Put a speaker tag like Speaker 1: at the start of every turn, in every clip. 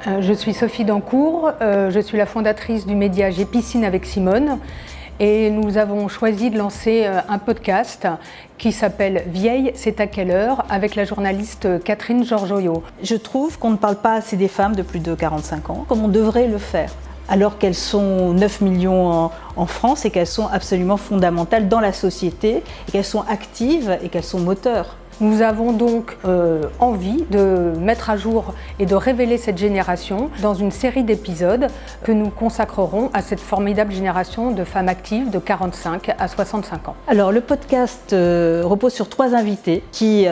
Speaker 1: Je suis Sophie Dancourt, je suis la fondatrice du média J'ai piscine avec Simone et nous avons choisi de lancer un podcast qui s'appelle Vieille, c'est à quelle heure avec la journaliste Catherine Georgoyau.
Speaker 2: Je trouve qu'on ne parle pas assez des femmes de plus de 45 ans comme on devrait le faire, alors qu'elles sont 9 millions en France et qu'elles sont absolument fondamentales dans la société, et qu'elles sont actives et qu'elles sont moteurs.
Speaker 1: Nous avons donc envie de mettre à jour et de révéler cette génération dans une série d'épisodes que nous consacrerons à cette formidable génération de femmes actives de 45 à 65 ans.
Speaker 2: Alors le podcast repose sur 3 invités qui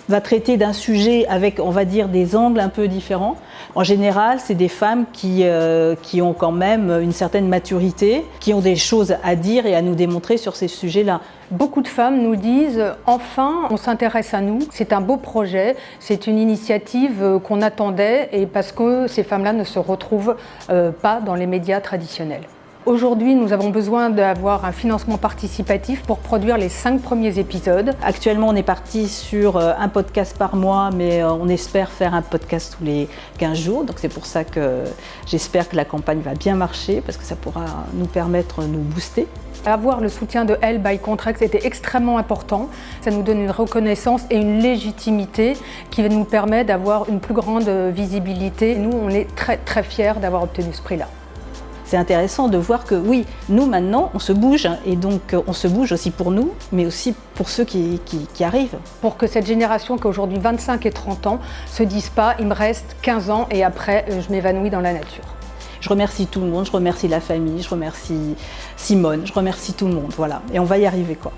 Speaker 2: va traiter d'un sujet avec, on va dire, des angles un peu différents. En général, c'est des femmes qui ont quand même une certaine maturité, qui ont des choses à dire et à nous démontrer sur ces sujets-là.
Speaker 1: Beaucoup de femmes nous disent « Enfin, on s'intéresse à nous, c'est un beau projet, c'est une initiative qu'on attendait et parce que ces femmes-là ne se retrouvent pas dans les médias traditionnels ». Aujourd'hui, nous avons besoin d'avoir un financement participatif pour produire les 5 premiers épisodes.
Speaker 2: Actuellement, on est parti sur un podcast par mois, mais on espère faire un podcast tous les 15 jours. Donc c'est pour ça que j'espère que la campagne va bien marcher, parce que ça pourra nous permettre de nous booster.
Speaker 1: Avoir le soutien de Elle by Contrex était extrêmement important. Ça nous donne une reconnaissance et une légitimité qui nous permet d'avoir une plus grande visibilité. Nous, on est très très fiers d'avoir obtenu ce prix-là.
Speaker 2: C'est intéressant de voir que oui, nous maintenant, on se bouge, et donc on se bouge aussi pour nous, mais aussi pour ceux qui arrivent.
Speaker 1: Pour que cette génération qui a aujourd'hui 25 et 30 ans se dise pas « il me reste 15 ans et après je m'évanouis dans la nature ».
Speaker 2: Je remercie tout le monde, je remercie la famille, je remercie Simone, je remercie tout le monde, voilà. Et on va y arriver, quoi.